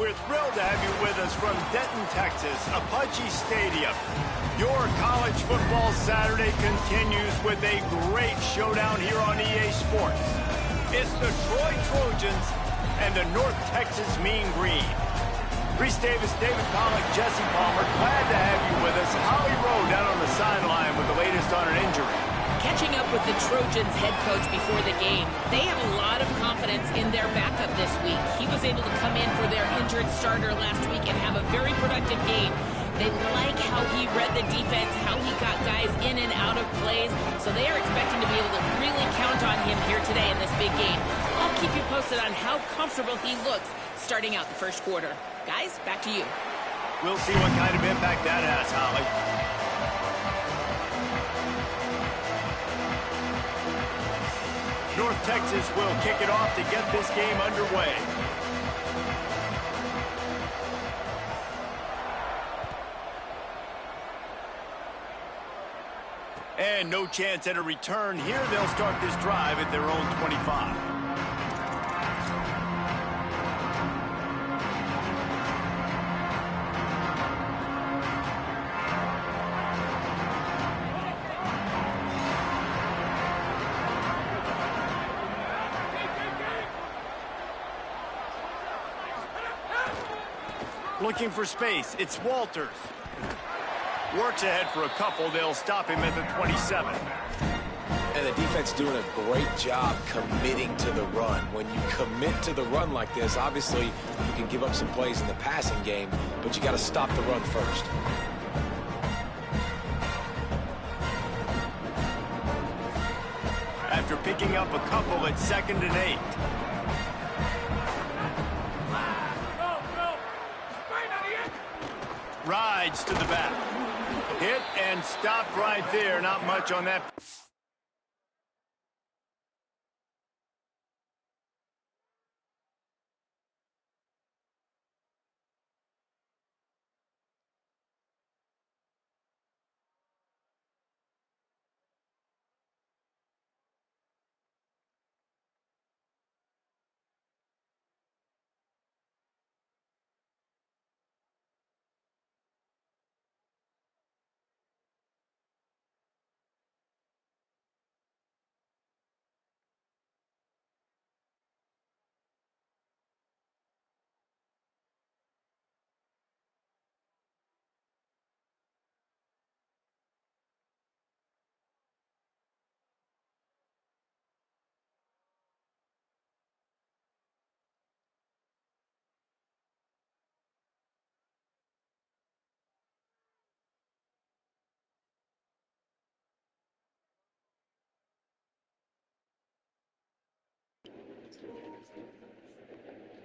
we're thrilled to have you with us from Denton, Texas, Apache Stadium. Your college football Saturday continues with a great showdown here on EA Sports. It's the Troy Trojans and the North Texas Mean Green. Reese Davis, David Pollack, Jesse Palmer, glad to have you with us. Holly Rowe down on the sideline with the latest on an injury. Catching up with the Trojans head coach before the game, they have a lot of confidence in their backup this week. He was able to come in for their injured starter last week and have a very productive game. They like how he read the defense, how he got guys in and out of plays, so they are expecting to be able to really count on him here today in this big game. I'll keep you posted on how comfortable he looks starting out the first quarter. Guys, back to you. We'll see what kind of impact that has, Holly. North Texas will kick it off to get this game underway. And no chance at a return here. They'll start this drive at their own 25. Looking for space. It's Walters. Works ahead for a couple. They'll stop him at the 27. And the defense doing a great job committing to the run. When you commit to the run like this, obviously you can give up some plays in the passing game, but you got to stop the run first. After picking up a couple at 2nd and 8. Rides to the back. Hit and stopped right there. Not much on that.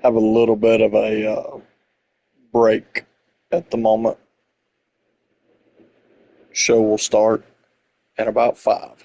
Have a little bit of a break at the moment. Show will start at about 5.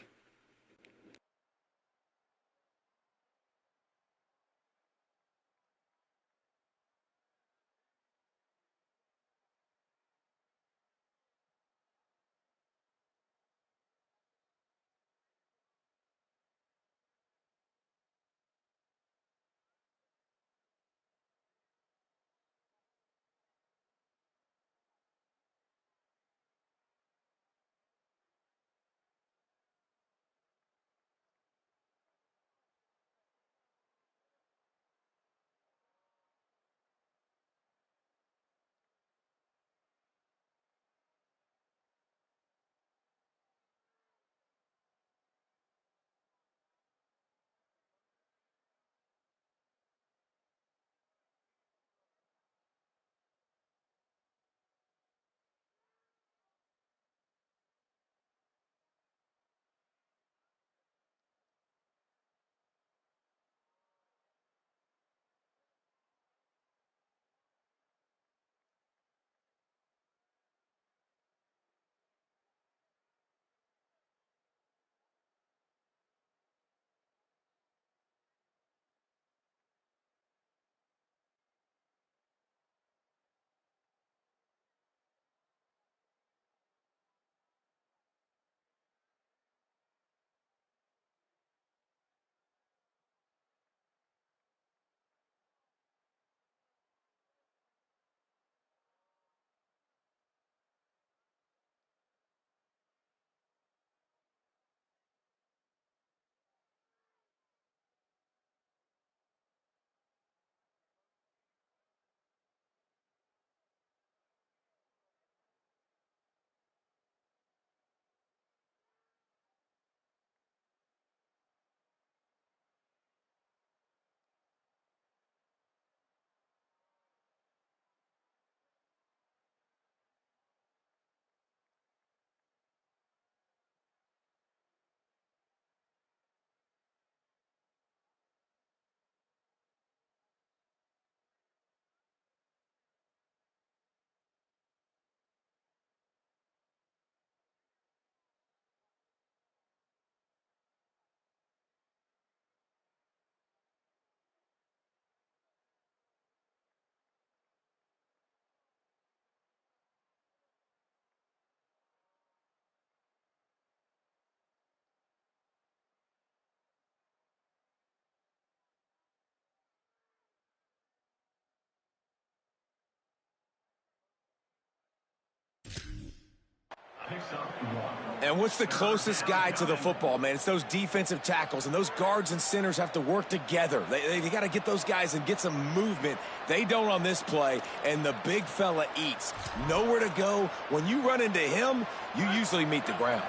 And what's the closest guy to the football, man? It's those defensive tackles, and those guards and centers have to work together. They got to get those guys and get some movement. They don't on this play, and the big fella eats. Nowhere to go. When you run into him, you usually meet the ground.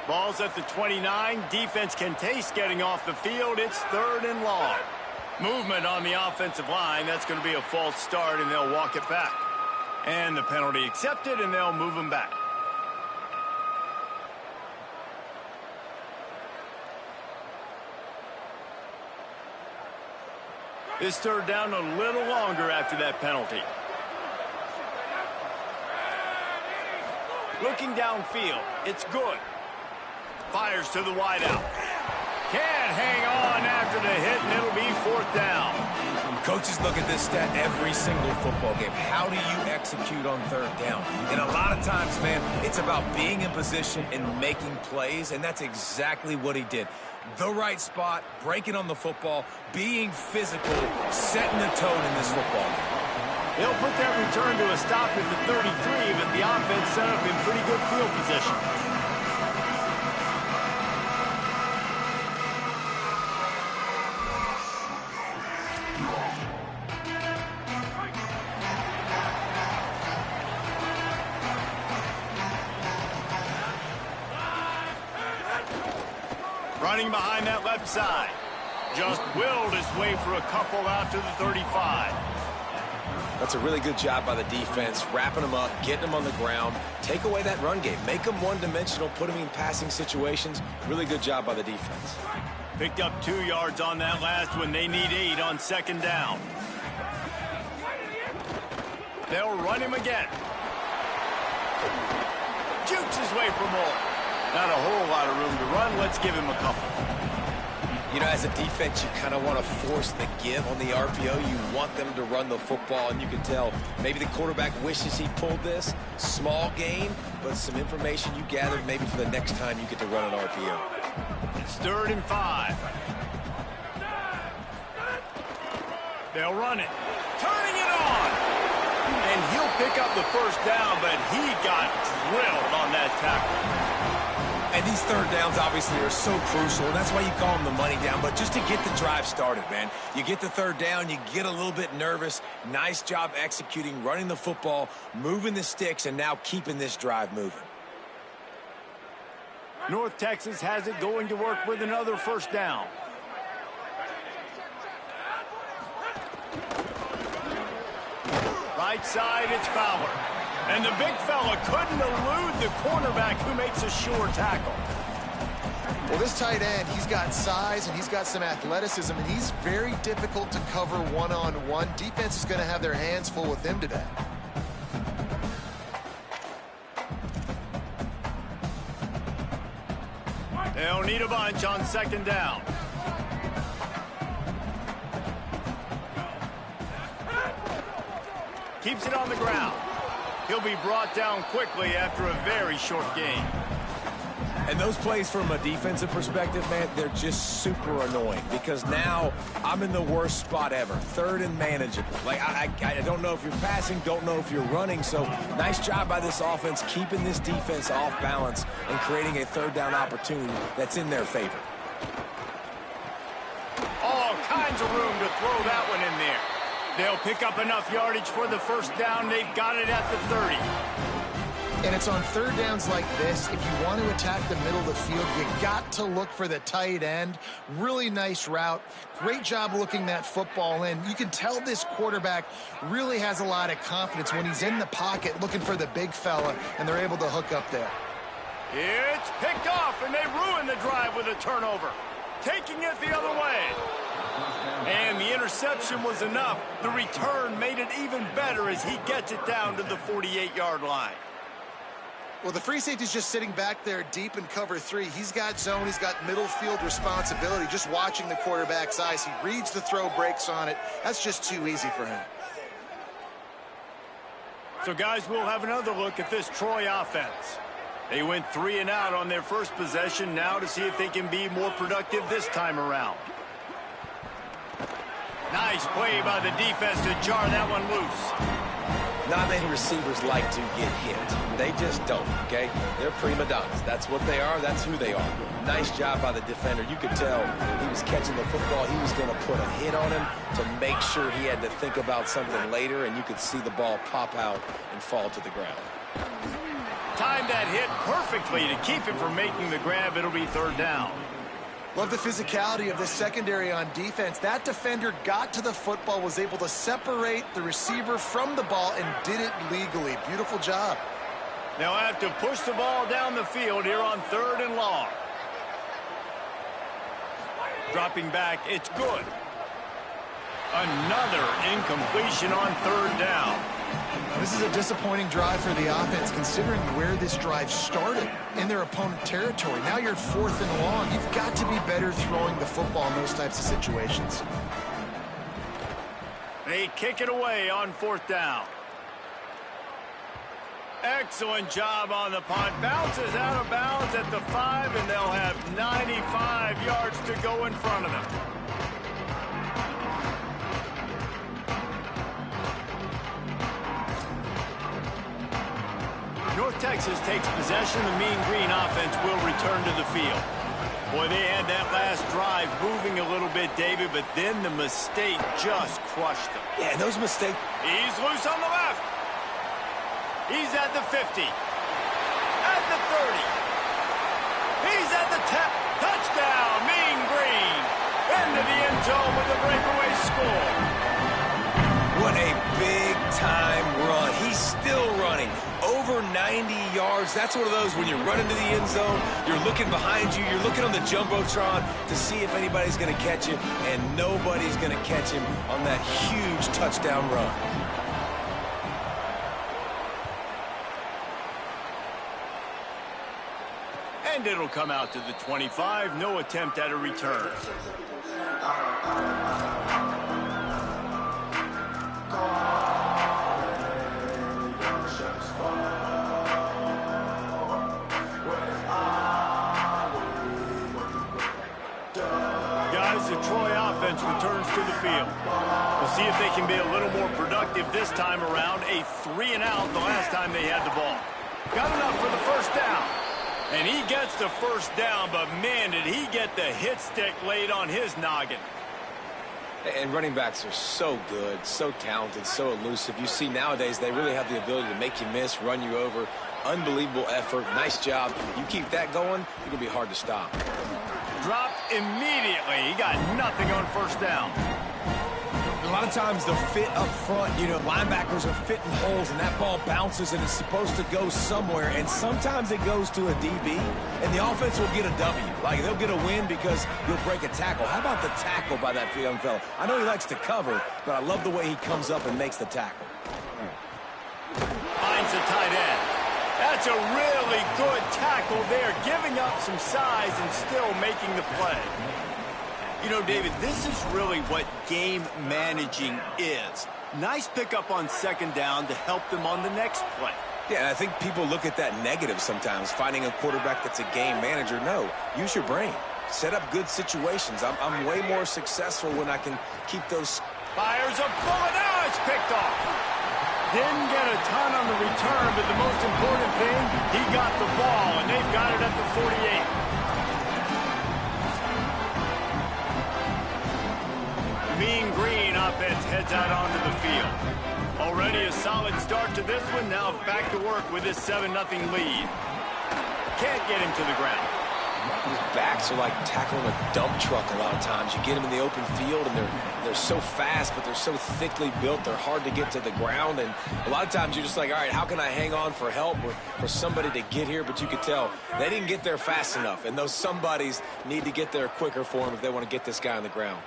Ball's at the 29. Defense can taste getting off the field. It's 3rd and long. Movement on the offensive line. That's going to be a false start, and they'll walk it back. And the penalty accepted, and they'll move him back. This 3rd down a little longer after that penalty. Looking downfield, it's good. Fires to the wideout. Can't hang on after the hit, and it'll be 4th down. Coaches look at this stat every single football game. How do you execute on 3rd down? And a lot of times, man, it's about being in position and making plays, and that's exactly what he did. The right spot, breaking on the football, being physical, setting the tone in this football game. They'll put that return to a stop at the 33, but the offense set up in pretty good field position. Running behind that left side. Just willed his way for a couple out to the 35. That's a really good job by the defense, wrapping them up, getting them on the ground, take away that run game, make them one-dimensional, put them in passing situations. Really good job by the defense. Picked up 2 yards on that last one. They need 8 on 2nd down. They'll run him again. Jukes his way for more. Not a whole lot of room to run. Let's give him a couple. You know, as a defense, you kind of want to force the give on the RPO. You want them to run the football, and you can tell maybe the quarterback wishes he pulled this. Small gain, but some information you gathered maybe for the next time you get to run an RPO. It's 3rd and 5. They'll run it. Turning it on. And he'll pick up the 1st down, but he got drilled on that tackle. And these 3rd downs obviously are so crucial, and that's why you call them the money down. But just to get the drive started, man, you get the 3rd down, you get a little bit nervous. Nice job executing, running the football, moving the sticks, and now keeping this drive moving. North Texas has it going to work with another 1st down. Right side, it's Fowler. And the big fella couldn't elude the cornerback who makes a sure tackle. Well, this tight end, he's got size and he's got some athleticism, and he's very difficult to cover one-on-one. Defense is going to have their hands full with him today. They'll need a bunch on 2nd down. Keeps it on the ground. He'll be brought down quickly after a very short gain. And those plays from a defensive perspective, man, they're just super annoying because now I'm in the worst spot ever. 3rd and manageable. Like, I don't know if you're passing, don't know if you're running. So nice job by this offense keeping this defense off balance and creating a 3rd down opportunity that's in their favor. All kinds of room to throw that one in there. They'll pick up enough yardage for the 1st down. They've got it at the 30. And it's on 3rd downs like this. If you want to attack the middle of the field, you got to look for the tight end. Really nice route. Great job looking that football in. You can tell this quarterback really has a lot of confidence when he's in the pocket looking for the big fella, and they're able to hook up there. It's picked off, and they ruin the drive with a turnover. Taking it the other way. And the interception was enough. The return made it even better as he gets it down to the 48-yard line. Well, the free safety's just sitting back there deep in cover 3. He's got zone. He's got middle field responsibility. Just watching the quarterback's eyes. He reads the throw, breaks on it. That's just too easy for him. So, guys, we'll have another look at this Troy offense. They went 3 and out on their first possession. Now to see if they can be more productive this time around. Nice play by the defense to jar that one loose. Not many receivers like to get hit. They just don't, okay? They're prima donnas. That's what they are. That's who they are. Nice job by the defender. You could tell he was catching the football. He was going to put a hit on him to make sure he had to think about something later, and you could see the ball pop out and fall to the ground. Timed that hit perfectly to keep him from making the grab. It'll be third down. Love the physicality of this secondary on defense. That defender got to the football, was able to separate the receiver from the ball, and did it legally. Beautiful job. They'll have to push the ball down the field here on 3rd and long. Dropping back, it's good. Another incompletion on 3rd down. This is a disappointing drive for the offense, considering where this drive started in their opponent territory. Now you're at 4th and long. You've got to be better throwing the football in those types of situations. They kick it away on 4th down. Excellent job on the punt. Bounces out of bounds at the 5, and they'll have 95 yards to go in front of them. North Texas takes possession. The Mean Green offense will return to the field. Boy, they had that last drive moving a little bit, David, but then the mistake just crushed them. Yeah, those mistakes. He's loose on the left. He's at the 50. At the 30. He's at the 10. Touchdown, Mean Green. Into the end zone with a breakaway score. What a big-time run. He's still running. Over 90 yards. That's one of those when you're running to the end zone, you're looking behind you, you're looking on the Jumbotron to see if anybody's going to catch you, and nobody's going to catch him on that huge touchdown run. And it'll come out to the 25. No attempt at a return. Guys, the Troy offense returns to the field. We'll see if they can be a little more productive this time around. A 3-and-out the last time they had the ball. Got enough for the first down. And he gets the first down, but man, did he get the hit stick laid on his noggin. And running backs are so good, so talented, so elusive. You see nowadays they really have the ability to make you miss, run you over. Unbelievable effort. Nice job. You keep that going, it's going to be hard to stop. Dropped immediately. He got nothing on first down. A lot of times the fit up front, you know, linebackers are fitting holes and that ball bounces and it's supposed to go somewhere, and sometimes it goes to a DB and the offense will get a W. Like, they'll get a win because you'll break a tackle. How about the tackle by that young fella? I know he likes to cover, but I love the way he comes up and makes the tackle. Finds the tight end. That's a really good tackle there, giving up some size and still making the play. You know, David, this is really what game managing is. Nice pickup on second down to help them on the next play. Yeah, and I think people look at that negative sometimes, finding a quarterback that's a game manager. No, use your brain. Set up good situations. I'm way more successful when I can keep those. Fires a bullet. Now it's picked off. Didn't get a ton on the return, but the most important thing, he got the ball, and they've got it at the 48. Mean Green offense heads out onto the field. Already a solid start to this one. Now back to work with this 7-0 lead. Can't get him to the ground. These backs are like tackling a dump truck a lot of times. You get them in the open field, and they're so fast, but they're so thickly built, they're hard to get to the ground. And a lot of times you're just like, all right, how can I hang on for help or for somebody to get here? But you could tell they didn't get there fast enough, and those somebodies need to get there quicker for them if they want to get this guy on the ground.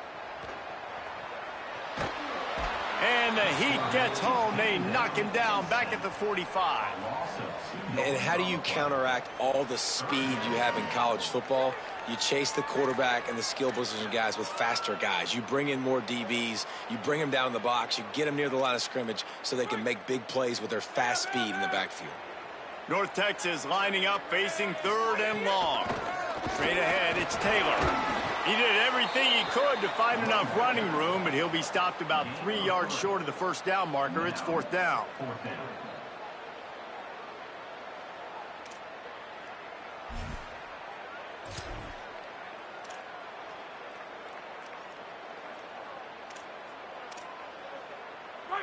And the Heat gets home. They knock him down back at the 45. And how do you counteract all the speed you have in college football? You chase the quarterback and the skill position guys with faster guys. You bring in more DBs. You bring them down in the box. You get them near the line of scrimmage so they can make big plays with their fast speed in the backfield. North Texas lining up, facing 3rd and long. Straight ahead, it's Taylor. He did everything he could to find enough running room, but he'll be stopped about 3 yards short of the first down marker. It's fourth down.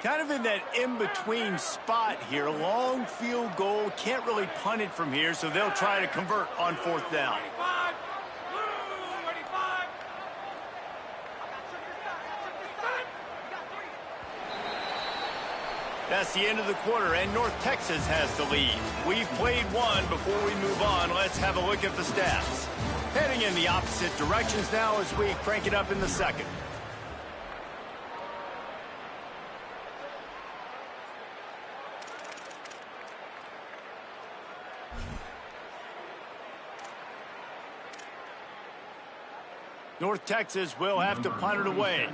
Kind of in that in-between spot here. Long field goal. Can't really punt it from here, so they'll try to convert on fourth down. That's the end of the quarter, and North Texas has the lead. We've played one. Before we move on, let's have a look at the stats. Heading in the opposite directions now as we crank it up in the second. North Texas will have to punt it away.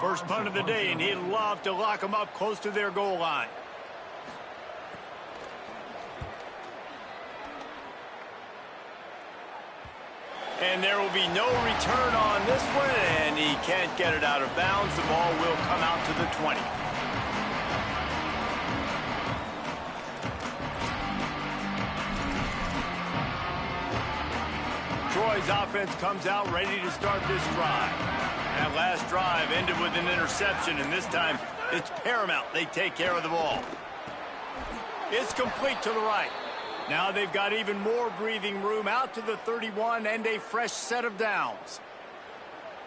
First punt of the day, and he'd love to lock them up close to their goal line. And there will be no return on this one, and he can't get it out of bounds. The ball will come out to the 20. Troy's offense comes out ready to start this drive. That last drive ended with an interception, and this time it's paramount they take care of the ball. It's complete to the right. Now they've got even more breathing room out to the 31 and a fresh set of downs.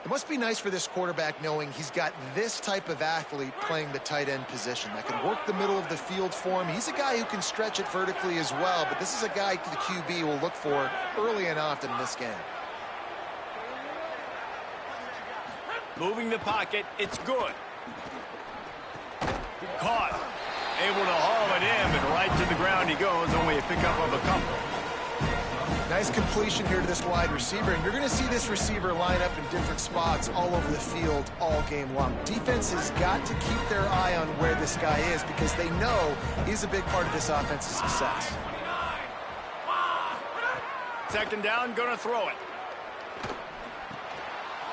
It must be nice for this quarterback knowing he's got this type of athlete playing the tight end position that can work the middle of the field for him. He's a guy who can stretch it vertically as well, but this is a guy the QB will look for early and often in this game. Moving the pocket, it's good. Caught. Able to haul it in, but right to the ground he goes. Only a pickup of a couple. Nice completion here to this wide receiver, and you're going to see this receiver line up in different spots all over the field all game long. Defense has got to keep their eye on where this guy is because they know he's a big part of this offense's success. Second down, going to throw it.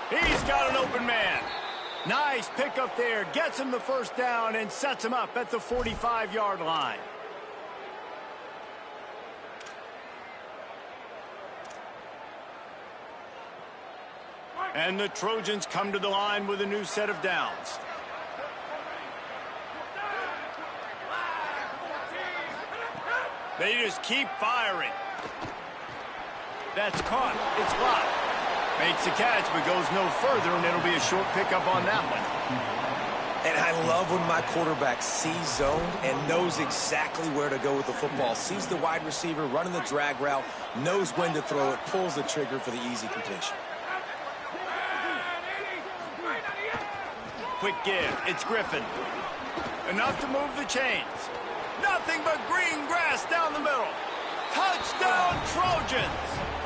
He's got an open man. Nice pickup there. Gets him the first down and sets him up at the 45-yard line. And the Trojans come to the line with a new set of downs. They just keep firing. That's caught. It's blocked. Makes the catch, but goes no further, and it'll be a short pickup on that one. And I love when my quarterback sees zone and knows exactly where to go with the football. Sees the wide receiver running the drag route, knows when to throw it, pulls the trigger for the easy completion. Quick give. It's Griffin. Enough to move the chains. Nothing but green grass down the middle. Touchdown, Trojans!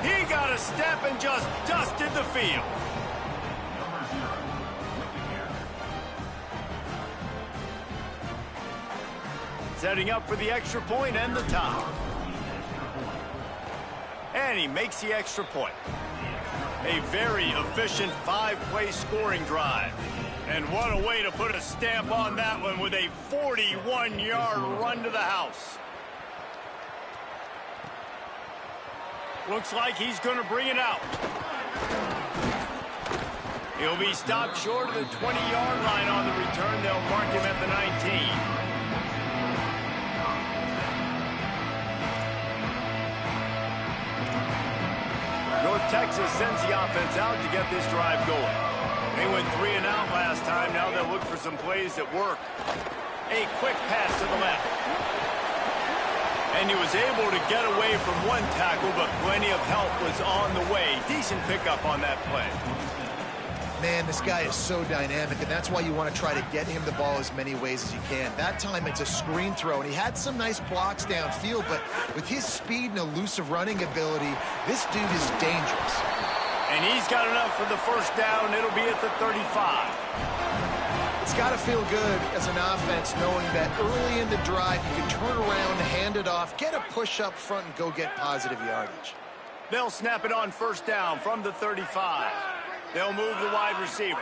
He got a step and just dusted the field. Setting up for the extra point and the tie. And he makes the extra point. A very efficient 5-play scoring drive. And what a way to put a stamp on that one with a 41-yard run to the house. Looks like he's going to bring it out. He'll be stopped short of the 20-yard line on the return. They'll mark him at the 19. North Texas sends the offense out to get this drive going. They went 3 and out last time. Now they'll look for some plays that work. A quick pass to the left. And he was able to get away from one tackle, but plenty of help was on the way. Decent pickup on that play. Man, this guy is so dynamic, and that's why you want to try to get him the ball as many ways as you can. That time it's a screen throw, and he had some nice blocks downfield, but with his speed and elusive running ability, this dude is dangerous. And he's got enough for the first down. It'll be at the 35. It's got to feel good as an offense knowing that early in the drive you can turn around, hand it off, get a push up front, and go get positive yardage. They'll snap it on first down from the 35. They'll move the wide receiver.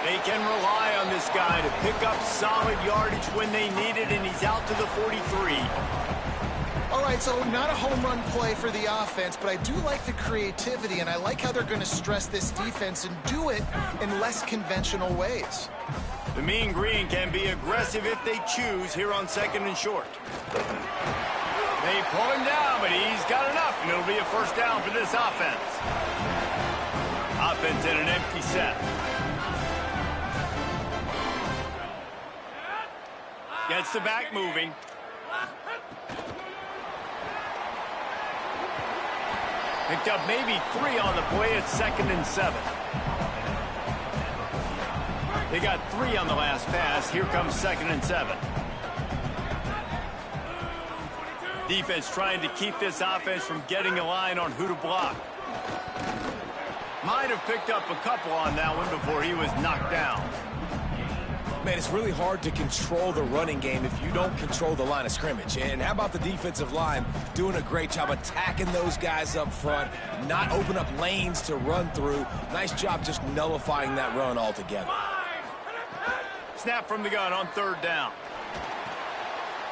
They can rely on this guy to pick up solid yardage when they need it, and he's out to the 43. All right, so not a home run play for the offense, but I do like the creativity, and I like how they're going to stress this defense and do it in less conventional ways. The Mean Green can be aggressive if they choose here on 2nd and short. They pull him down, but he's got enough, and it'll be a first down for this offense. Offense in an empty set. Gets the back moving. Picked up maybe 3 on the play at 2nd and 7. They got 3 on the last pass. Here comes 2nd and 7. Defense trying to keep this offense from getting a line on who to block. Might have picked up a couple on that one before he was knocked down. Man, it's really hard to control the running game if you don't control the line of scrimmage. And how about the defensive line doing a great job attacking those guys up front, not open up lanes to run through. Nice job just nullifying that run altogether. Snap from the gun on 3rd down.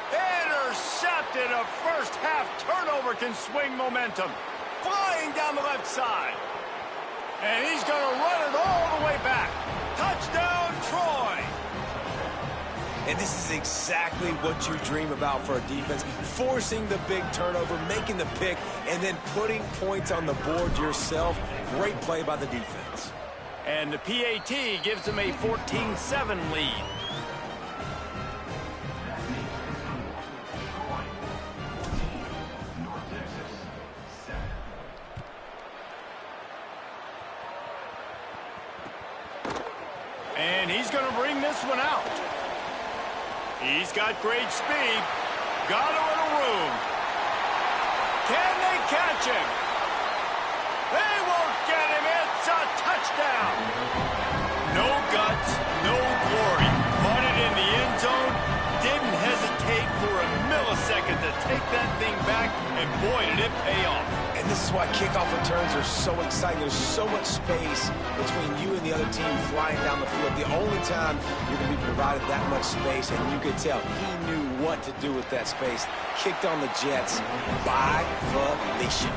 Intercepted. A first half turnover can swing momentum. Flying down the left side. And he's going to run it all the way back. Touchdown, Troy. And this is exactly what you dream about for a defense. Forcing the big turnover, making the pick, and then putting points on the board yourself. Great play by the defense. And the PAT gives them a 14-7 lead. And he's going to bring this one out. He's got great speed. Got a little room. Can they catch him? They won't get him. It's a touchdown. No guts, no glory. Caught it in the end zone. Didn't hesitate for a millisecond to take that thing back. And boy, did it pay off. And this is why kickoff returns are so exciting. There's so much space between you and the other team flying down the field. The only time you're going to be provided that much space, and you could tell he knew what to do with that space. Kicked on the Jets by Felicia.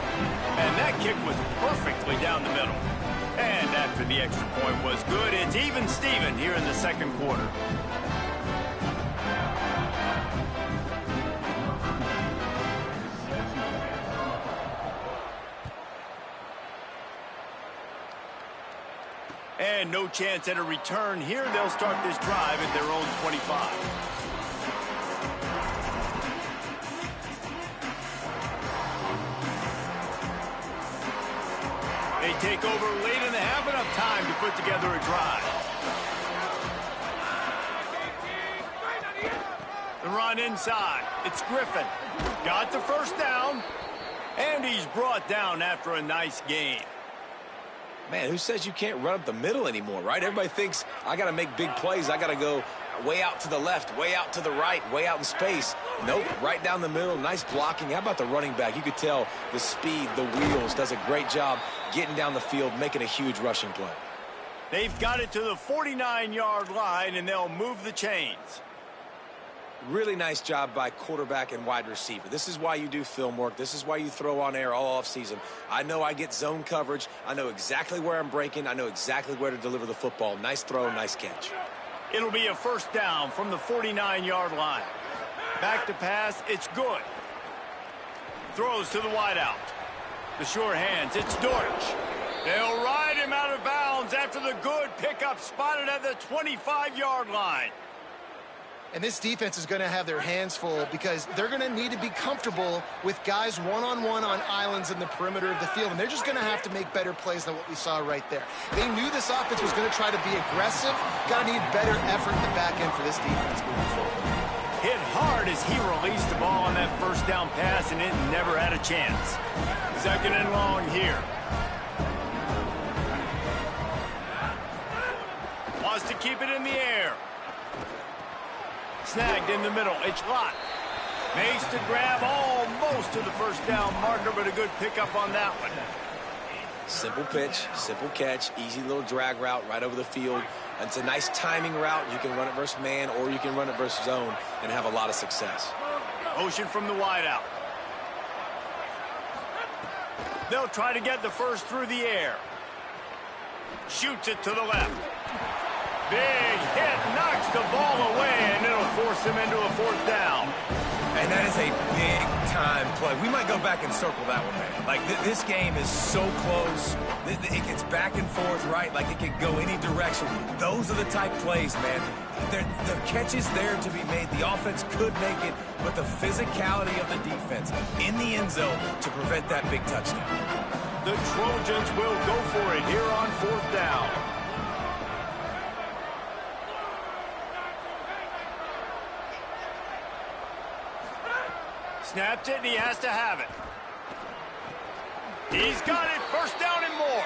And that kick was perfectly down the middle. And after the extra point was good, it's even Steven here in the 2nd quarter. And no chance at a return here. They'll start this drive at their own 25. They take over late and they have enough time to put together a drive. The run inside. It's Griffin. Got the first down. And he's brought down after a nice gain. Man, who says you can't run up the middle anymore, right? Everybody thinks I got to make big plays. I got to go way out to the left, way out to the right, way out in space. Nope, right down the middle. Nice blocking. How about the running back? You could tell the speed, the wheels, does a great job getting down the field, making a huge rushing play. They've got it to the 49-yard line, and they'll move the chains. Really nice job by quarterback and wide receiver. This is why you do film work. This is why you throw on air all offseason. I know I get zone coverage. I know exactly where I'm breaking. I know exactly where to deliver the football. Nice throw, nice catch. It'll be a first down from the 49-yard line. Back to pass, it's good. Throws to the wideout. The sure hands, it's Dortch. They'll ride him out of bounds after the good pickup spotted at the 25-yard line. And this defense is going to have their hands full because they're going to need to be comfortable with guys one-on-one on islands in the perimeter of the field. And they're just going to have to make better plays than what we saw right there. They knew this offense was going to try to be aggressive. Got to need better effort in the back end for this defense moving forward. Hit hard as he released the ball on that first down pass, and it never had a chance. 2nd and long here. Wants to keep it in the air. Snagged in the middle. It's Lott. Makes the grab almost to the first down marker, but a good pickup on that one. Simple pitch, simple catch, easy little drag route right over the field. It's a nice timing route. You can run it versus man or you can run it versus zone and have a lot of success. Motion from the wideout. They'll try to get the first through the air. Shoots it to the left. Big hit, knocks the ball away, and it'll force him into a fourth down. And that is a big-time play. We might go back and circle that one, man. Like, this game is so close. It gets back and forth, right? Like, it could go any direction. Those are the type plays, man. The catch is there to be made. The offense could make it, but the physicality of the defense in the end zone to prevent that big touchdown. The Trojans will go for it here on fourth down. Snapped it, and he has to have it. He's got it, first down and more.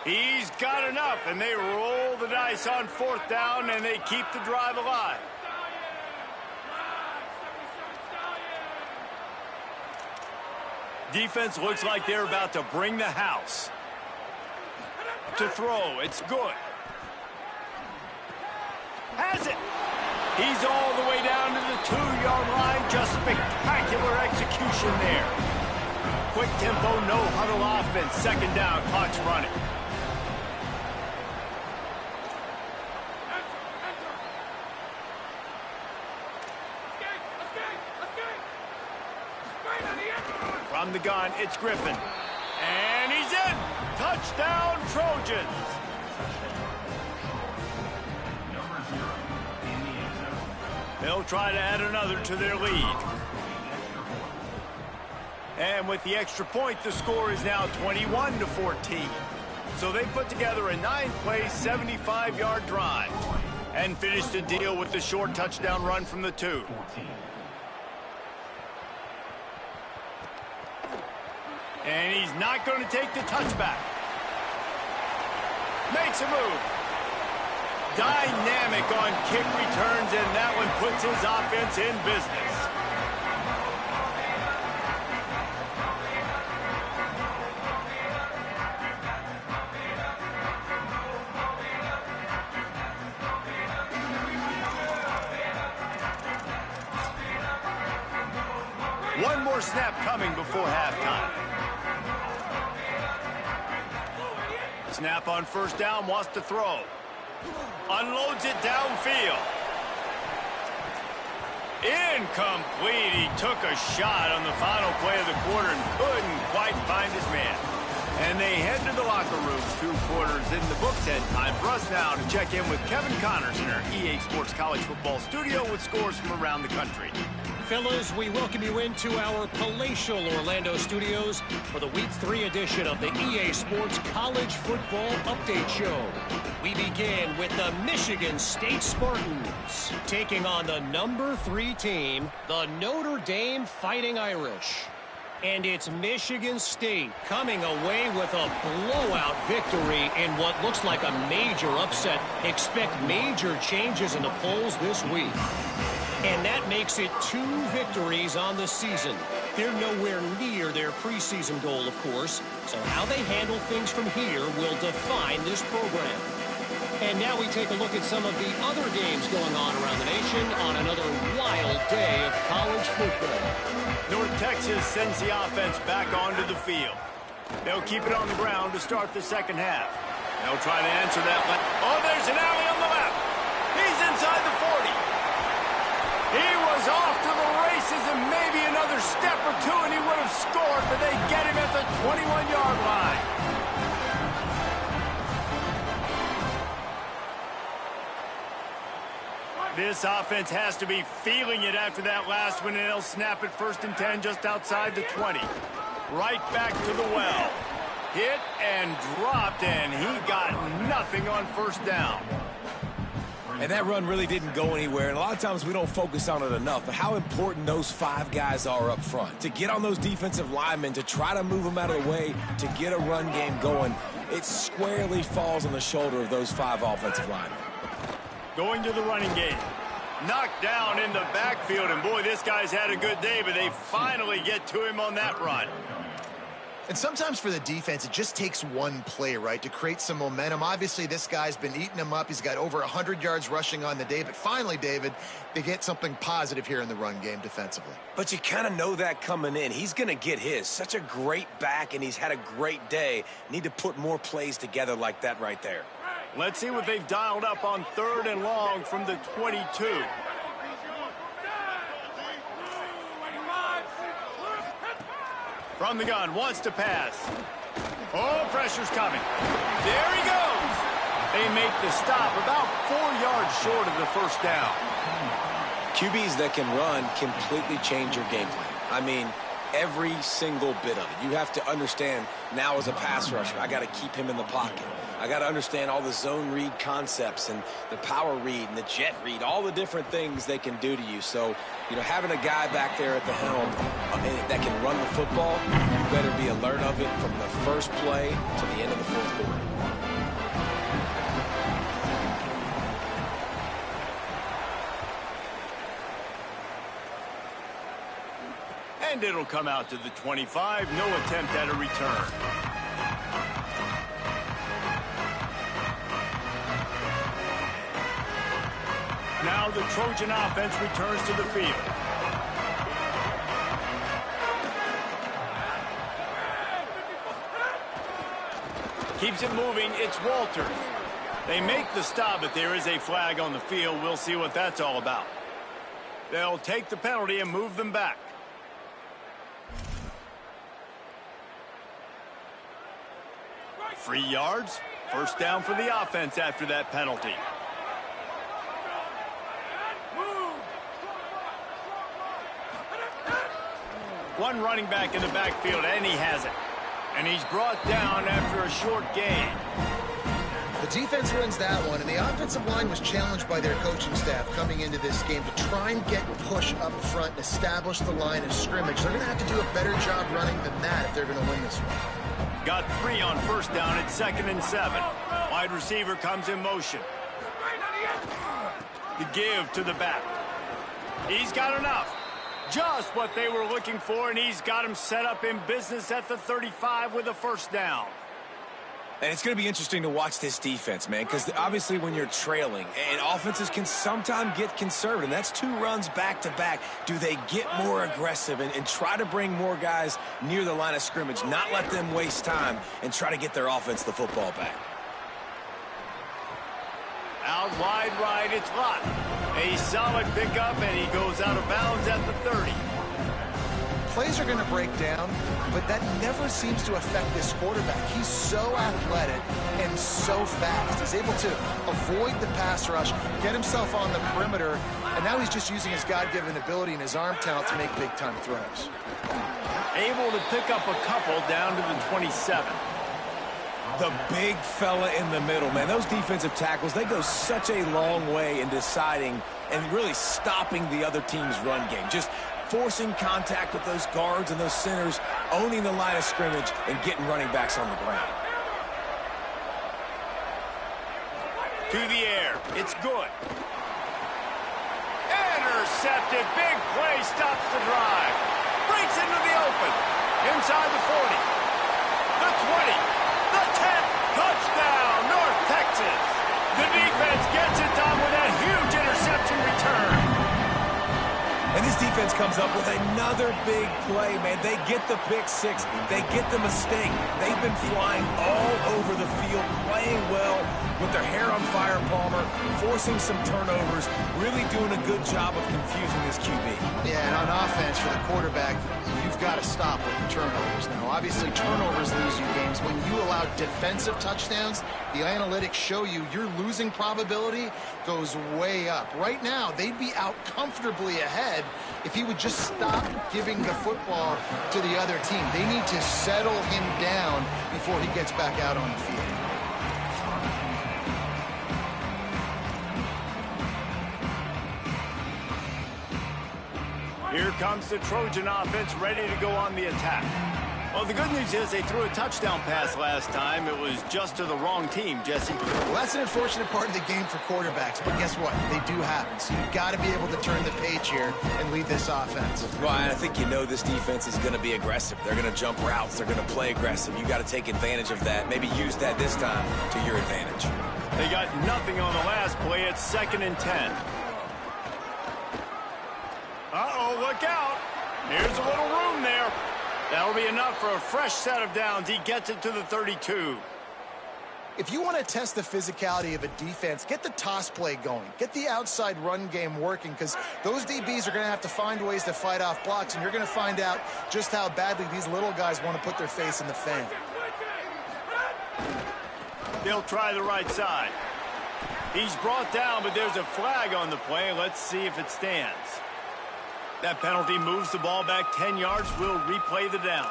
He's got enough, and they roll the dice on fourth down, and they keep the drive alive. Defense looks like they're about to bring the house. To throw, it's good. Has it. He's all the way down to the 2-yard line. Just spectacular execution there. Quick tempo, no huddle offense. Second down, clock's running. From the gun, it's Griffin. And he's in. Touchdown, Trojans. They'll try to add another to their lead. And with the extra point, the score is now 21-14. So they put together a 9-play, 75-yard drive and finished the deal with the short touchdown run from the 2. And he's not going to take the touchback. Makes a move. Dynamic on kick returns, and that one puts his offense in business. One more snap coming before halftime. Snap on first down, wants to throw. Unloads it downfield. Incomplete. He took a shot on the final play of the quarter and couldn't quite find his man. And they head to the locker room. 2 quarters in the books. And time for us now to check in with Kevin Connors in our EA Sports College Football studio with scores from around the country. Fellas, we welcome you into our palatial Orlando studios for the Week 3 edition of the EA Sports College Football Update Show. We begin with the Michigan State Spartans taking on the number 3 team, the Notre Dame Fighting Irish. And it's Michigan State coming away with a blowout victory in what looks like a major upset. Expect major changes in the polls this week. And that makes it 2 victories on the season. They're nowhere near their preseason goal, of course. So how they handle things from here will define this program. And now we take a look at some of the other games going on around the nation on another wild day of college football. North Texas sends the offense back onto the field. They'll keep it on the ground to start the second half. They'll try to answer that. Oh, there's an alley on the left. He's inside the 40. He was off to the races and maybe another step or 2 and he would have scored, but they get him at the 21-yard line. This offense has to be feeling it after that last one, and they'll snap it 1st and 10 just outside the 20. Right back to the well. Hit and dropped, and he got nothing on first down. And that run really didn't go anywhere. And a lot of times we don't focus on it enough. But how important those 5 guys are up front. To get on those defensive linemen, to try to move them out of the way, to get a run game going, it squarely falls on the shoulder of those 5 offensive linemen. Going to the running game. Knocked down in the backfield, and boy, this guy's had a good day, but they finally get to him on that run. And sometimes for the defense, it just takes one play, right, to create some momentum. Obviously, this guy's been eating him up. He's got over 100 yards rushing on the day. But finally, David, they get something positive here in the run game defensively. But you kind of know that coming in. He's going to get his. Such a great back, and he's had a great day. Need to put more plays together like that right there. Let's see what they've dialed up on 3rd and long from the 22. From the gun, wants to pass. Oh, pressure's coming. There he goes. They make the stop about 4 yards short of the first down. QBs that can run completely change your game plan. I mean, every single bit of it. You have to understand now as a pass rusher, I got to keep him in the pocket. I got to understand all the zone read concepts and the power read and the jet read, all the different things they can do to you. So, you know, having a guy back there at the helm that can run the football, you better be alert of it from the first play to the end of the fourth quarter. And it'll come out to the 25. No attempt at a return. Now the Trojan offense returns to the field. Keeps it moving. It's Walters. They make the stop, but there is a flag on the field. We'll see what that's all about. They'll take the penalty and move them back. Free yards. First down for the offense after that penalty. One running back in the backfield, and he has it. And he's brought down after a short gain. The defense wins that one, and the offensive line was challenged by their coaching staff coming into this game to try and get push up front and establish the line of scrimmage. They're going to have to do a better job running than that if they're going to win this one. Got 3 on first down at 2nd and 7. Wide receiver comes in motion. The give to the back. He's got enough. Just what they were looking for, and he's got him set up in business at the 35 with a first down. And it's going to be interesting to watch this defense, man, because obviously when you're trailing, and offenses can sometimes get conservative, and that's 2 runs back-to-back. Do they get more aggressive and try to bring more guys near the line of scrimmage, not let them waste time, and try to get their offense the football back? Out wide right, it's Lott. A solid pickup, and he goes out of bounds at the 30. Plays are going to break down, but that never seems to affect this quarterback. He's so athletic and so fast. He's able to avoid the pass rush, get himself on the perimeter, and now he's just using his God-given ability and his arm talent to make big-time throws. Able to pick up a couple down to the 27. The big fella in the middle, man. Those defensive tackles, they go such a long way in deciding and really stopping the other team's run game. Just forcing contact with those guards and those centers, owning the line of scrimmage, and getting running backs on the ground. To the air. It's good. Intercepted. Big play stops the drive. Breaks into the open. Inside the 40. The 20. The 10. Touchdown, North Texas. The defense gets it done with that huge interception return. And this defense comes up with another big play, man. They get the pick six. They get the mistake. They've been flying all over the field, playing well with their hair on fire, Palmer, forcing some turnovers, really doing a good job of confusing this QB. Yeah, and on offense for the quarterback, you've got to stop with the turnovers. Now, obviously, turnovers lose you games. When you allow defensive touchdowns, the analytics show you your losing probability goes way up. Right now, they'd be out comfortably ahead if he would just stop giving the football to the other team. They need to settle him down before he gets back out on the field. Here comes the Trojan offense ready to go on the attack. Well, the good news is they threw a touchdown pass last time. It was just to the wrong team, Jesse. Well, that's an unfortunate part of the game for quarterbacks, but guess what? They do happen. So you've got to be able to turn the page here and lead this offense. Well, I think you know this defense is going to be aggressive. They're going to jump routes. They're going to play aggressive. You got to take advantage of that. Maybe use that this time to your advantage. They got nothing on the last play. It's 2nd and 10. Uh-oh, look out. Here's a little room there. That'll be enough for a fresh set of downs. He gets it to the 32. If you want to test the physicality of a defense, get the toss play going. Get the outside run game working, because those DBs are going to have to find ways to fight off blocks, and you're going to find out just how badly these little guys want to put their face in the fan. They'll try the right side. He's brought down, but there's a flag on the play. Let's see if it stands. That penalty moves the ball back 10 yards. We'll replay the down.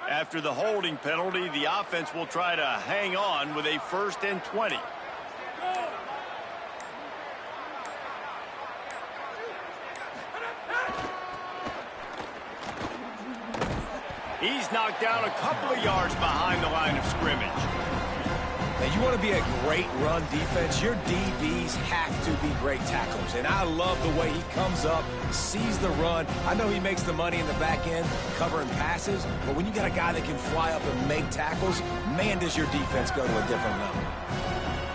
After the holding penalty, the offense will try to hang on with a 1st and 20. He's knocked down a couple of yards behind the line of scrimmage. Now, you want to be a great run defense, your DBs have to be great tacklers. And I love the way he comes up, sees the run. I know he makes the money in the back end covering passes, but when you got a guy that can fly up and make tackles, man, does your defense go to a different level.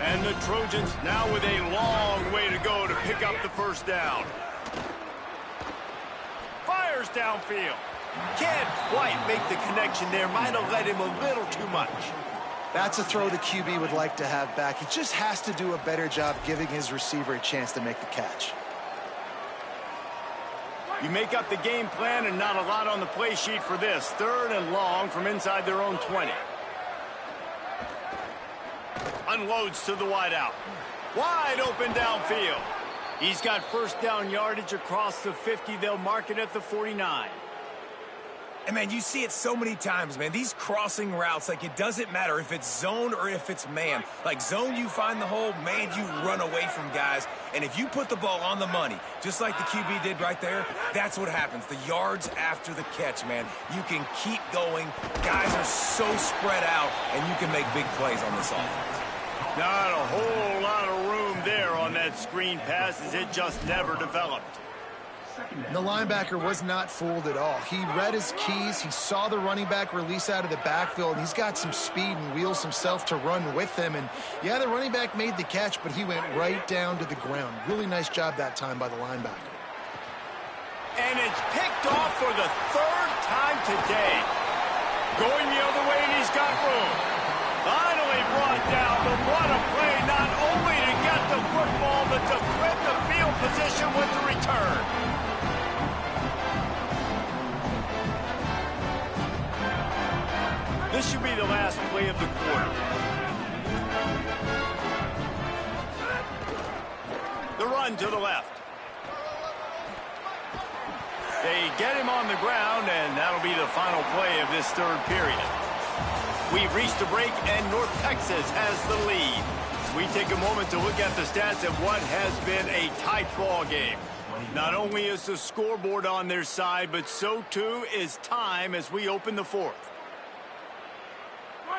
And the Trojans now with a long way to go to pick up the 1st down. Fires downfield. Can't quite make the connection there. Might have led him a little too much. That's a throw the QB would like to have back. He just has to do a better job giving his receiver a chance to make the catch. You make up the game plan and not a lot on the play sheet for this. 3rd and long from inside their own 20. Unloads to the wideout. Wide open downfield. He's got 1st down yardage across the 50. They'll mark it at the 49. And, man, you see it so many times, man. These crossing routes, like, it doesn't matter if it's zone or if it's man. Like, zone, you find the hole. Man, you run away from guys. And if you put the ball on the money, just like the QB did right there, that's what happens. The yards after the catch, man, you can keep going. Guys are so spread out, and you can make big plays on this offense. Not a whole lot of room there on that screen pass, as it just never developed. The linebacker was not fooled at all. He read his keys. He saw the running back release out of the backfield. He's got some speed and wheels himself to run with him. And, yeah, the running back made the catch, but he went right down to the ground. Really nice job that time by the linebacker. And it's picked off for the 3rd time today. Going the other way, and he's got room. Finally brought down, but what a play, not only to get the football, but to flip the field position with the return. This should be the last play of the quarter. The run to the left. They get him on the ground, and that'll be the final play of this 3rd period. We've reached the break, and North Texas has the lead. We take a moment to look at the stats of what has been a tight ball game. Not only is the scoreboard on their side, but so too is time as we open the 4th.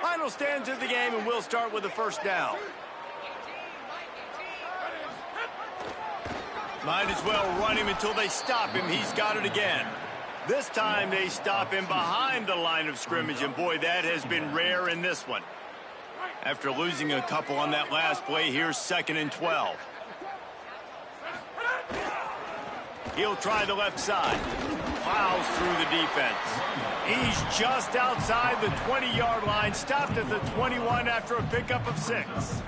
Final stands of the game, and we'll start with the 1st down. Might as well run him until they stop him. He's got it again. This time they stop him behind the line of scrimmage, and boy, that has been rare in this one. After losing a couple on that last play, here's 2nd and 12. He'll try the left side. Plows through the defense. He's just outside the 20-yard line, stopped at the 21 after a pickup of 6.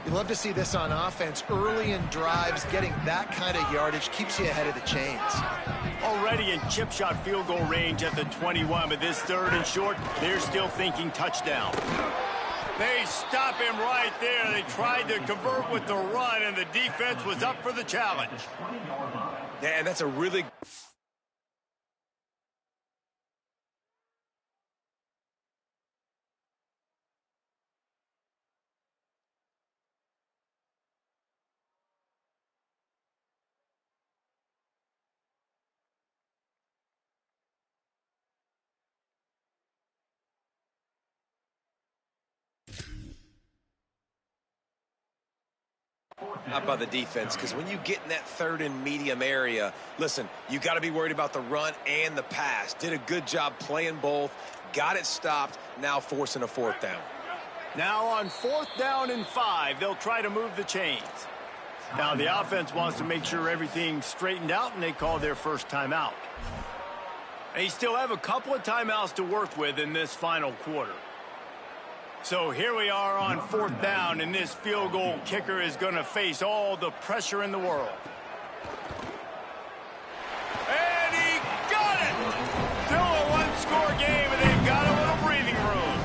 You love to see this on offense. Early in drives, getting that kind of yardage keeps you ahead of the chains. Already in chip shot field goal range at the 21, but this 3rd and short, they're still thinking touchdown. They stop him right there. They tried to convert with the run, and the defense was up for the challenge. Yeah, that's a really... Not by the defense, because when you get in that third and medium area, listen, you got to be worried about the run and the pass. Did a good job playing both, got it stopped, now forcing a fourth down. Now on 4th down and 5, they'll try to move the chains. Now the offense wants to make sure everything's straightened out, and they call their first timeout. They still have a couple of timeouts to work with in this final quarter. So here we are on 4th down, and this field goal kicker is going to face all the pressure in the world. And he got it! Still a one-score game, and they've got a little breathing room.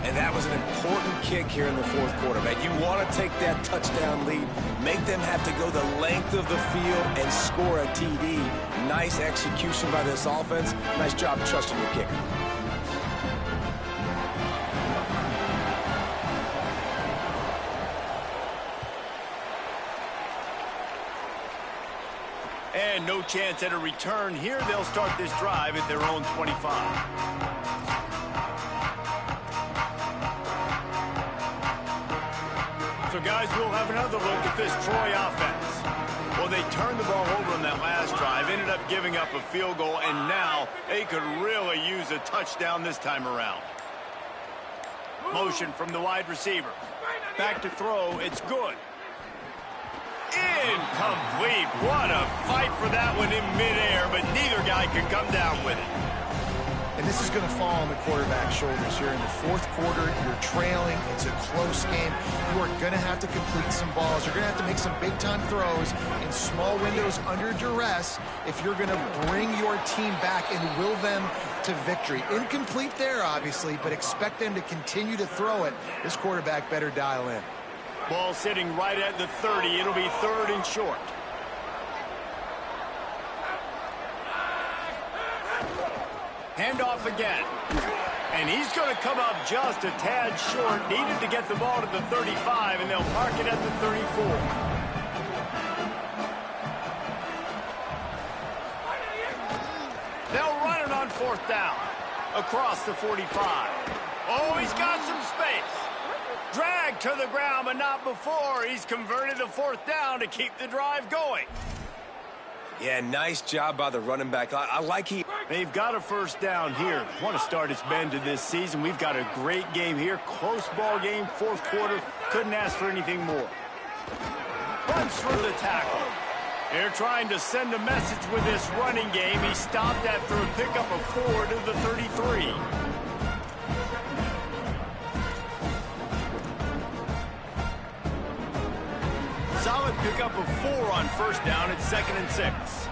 And that was an important kick here in the fourth quarter, man. You want to take that touchdown lead, make them have to go the length of the field and score a TD. Nice execution by this offense. Nice job trusting the kicker. And no chance at a return here. They'll start this drive at their own 25. So, guys, we'll have another look at this Troy offense. Well, they turned the ball over on that last drive, ended up giving up a field goal, and now they could really use a touchdown this time around. Motion from the wide receiver. Back to throw. It's good. Incomplete. What a fight for that one in midair, but neither guy can come down with it. And this is going to fall on the quarterback's shoulders. You're in the fourth quarter. You're trailing. It's a close game. You are going to have to complete some balls. You're going to have to make some big-time throws in small windows under duress if you're going to bring your team back and will them to victory. Incomplete there, obviously, but expect them to continue to throw it. This quarterback better dial in. Ball sitting right at the 30. It'll be 3rd and short. Handoff again. And he's going to come up just a tad short. Needed to get the ball to the 35, and they'll park it at the 34. They'll run it on 4th down. Across the 45. Oh, he's got some space. Dragged to the ground, but not before. He's converted the 4th down to keep the drive going. Yeah, nice job by the running back. I like he... They've got a first down here. What a start it's been to this season. We've got a great game here. Close ball game, fourth quarter. Couldn't ask for anything more. Runs through the tackle. They're trying to send a message with this running game. He stopped after a pickup of 4 to the 33. Solid pickup of 4 on first down. It's 2nd and 6.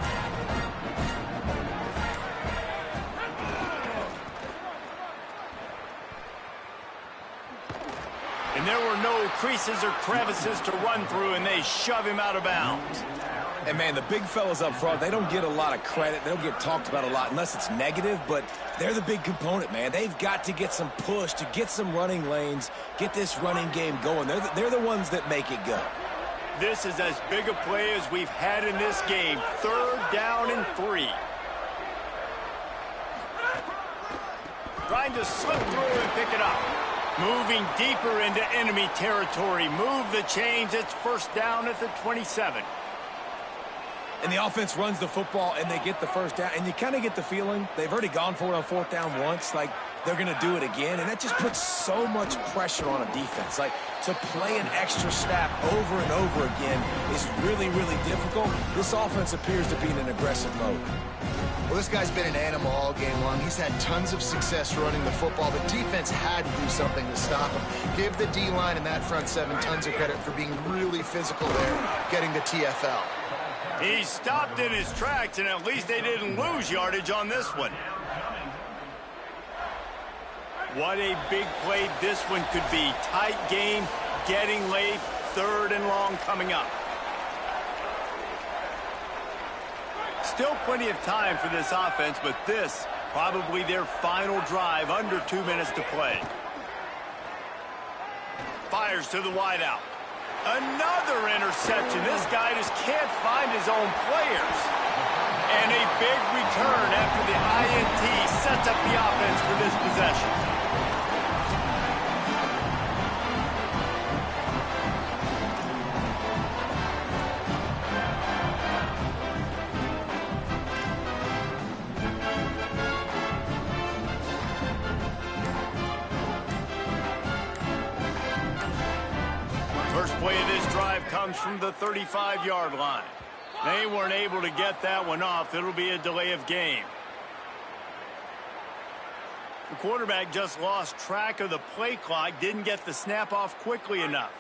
And there were no creases or crevices to run through, and they shove him out of bounds. And, man, the big fellas up front, they don't get a lot of credit. They don't get talked about a lot unless it's negative, but they're the big component, man. They've got to get some push, to get some running lanes, get this running game going. They're the ones that make it go. This is as big a play as we've had in this game. 3rd down and 3. Trying to slip through and pick it up. Moving deeper into enemy territory. Move the chains. It's first down at the 27. And the offense runs the football, and they get the first down. And you kind of get the feeling they've already gone for it on 4th down once. Like, they're going to do it again. And that just puts so much pressure on a defense. Like, to play an extra snap over and over again is really, really difficult. This offense appears to be in an aggressive mode. Well, this guy's been an animal all game long. He's had tons of success running the football. The defense had to do something to stop him. Give the D-line and that front 7 tons of credit for being really physical there, getting the TFL. He stopped in his tracks, and at least they didn't lose yardage on this one. What a big play this one could be. Tight game, getting late, 3rd and long coming up. Still plenty of time for this offense, but this probably their final drive, under 2 minutes to play. Fires to the wideout. Another interception. This guy just can't find his own players. And a big return after the INT sets up the offense for this possession. play of this drive comes from the 35-yard line. They weren't able to get that one off. It'll be a delay of game. The quarterback just lost track of the play clock, didn't get the snap off quickly enough.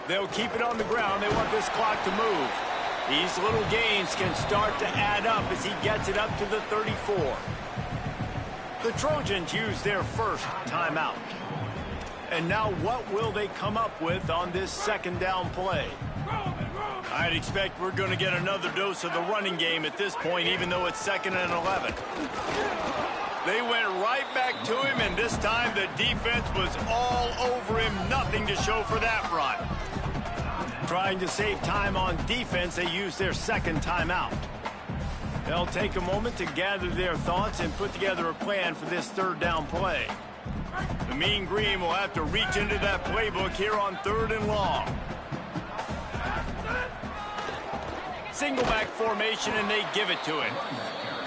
They'll keep it on the ground. They want this clock to move. These little gains can start to add up as he gets it up to the 34. The Trojans use their first timeout. And now what will they come up with on this second down play? I'd expect we're going to get another dose of the running game at this point, even though it's 2nd and 11. They went right back to him, and this time the defense was all over him. Nothing to show for that run. Trying to save time on defense, they use their second timeout. They'll take a moment to gather their thoughts and put together a plan for this third down play. The Mean Green will have to reach into that playbook here on 3rd and long. Single back formation, and they give it to him.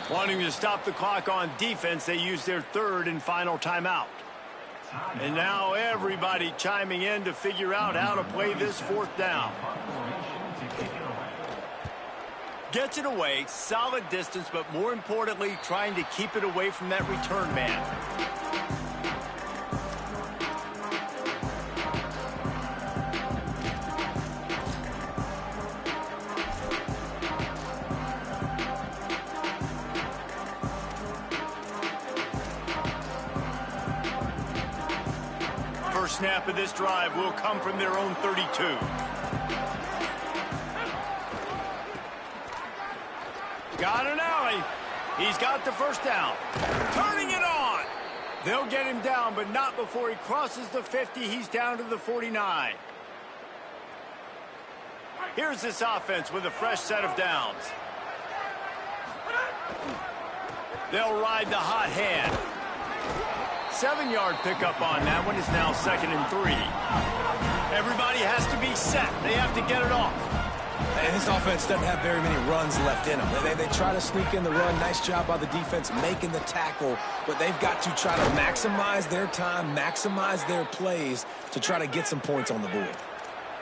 Wanting to stop the clock on defense, they use their third and final timeout. And now everybody chiming in to figure out how to play this fourth down. Gets it away, solid distance, but more importantly, trying to keep it away from that return man. First snap of this drive will come from their own 32. Got an alley. He's got the first down. Turning it on. They'll get him down, but not before he crosses the 50. He's down to the 49. Here's this offense with a fresh set of downs. They'll ride the hot hand. 7-yard pickup on that one. Is now 2nd and 3. Everybody has to be set. They have to get it off. And this offense doesn't have very many runs left in them. They try to sneak in the run. Nice job by the defense making the tackle. But they've got to try to maximize their time, maximize their plays to try to get some points on the board.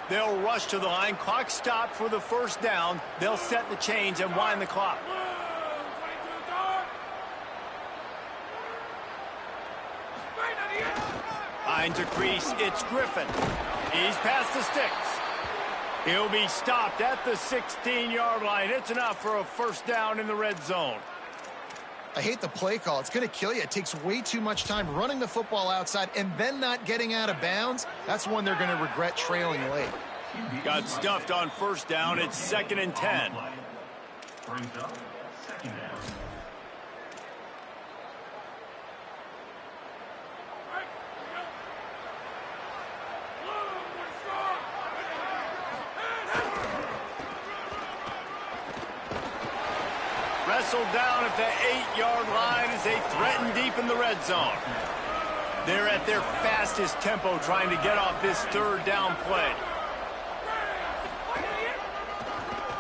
They'll rush to the line. Clock stopped for the first down. They'll set the chains and wind the clock. Behind to crease, it's Griffin. He's past the sticks. He'll be stopped at the 16-yard line. It's enough for a first down in the red zone. I hate the play call. It's going to kill you. It takes way too much time running the football outside and then not getting out of bounds. That's one they're going to regret trailing late. Got stuffed on first down. It's 2nd and 10. Wrestled down at the 8-yard line as they threaten deep in the red zone. They're at their fastest tempo trying to get off this third down play.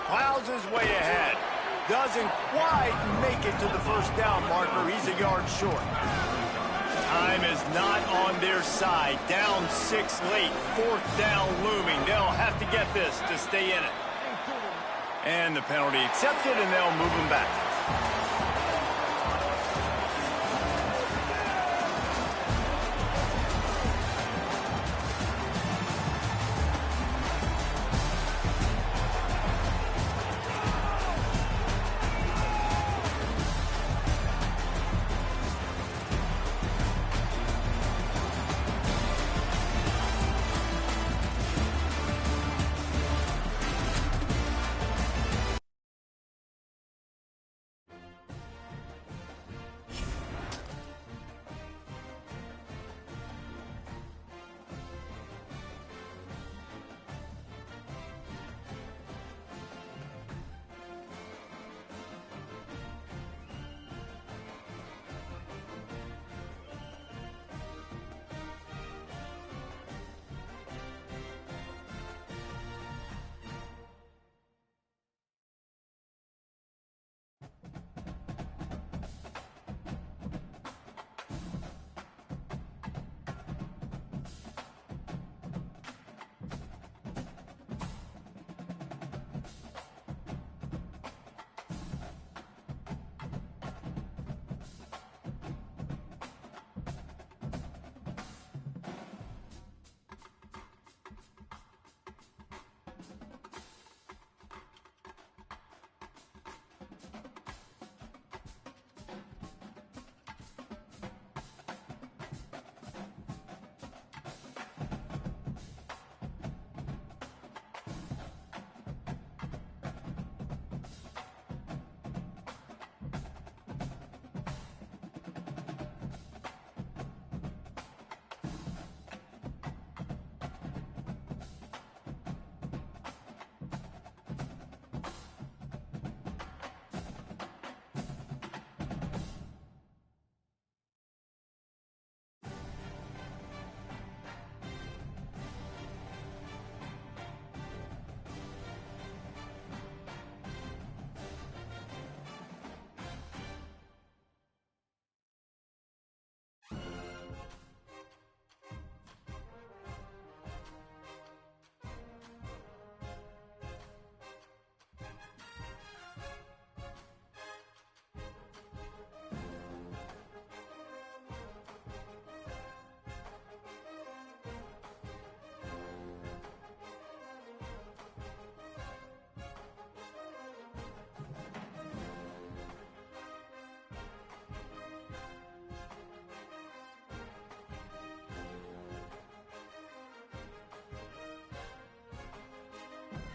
Plows his way ahead. Doesn't quite make it to the first down marker. He's a yard short. Time is not on their side. Down 6 late. Fourth down looming. They'll have to get this to stay in it. And the penalty accepted, and they'll move him back.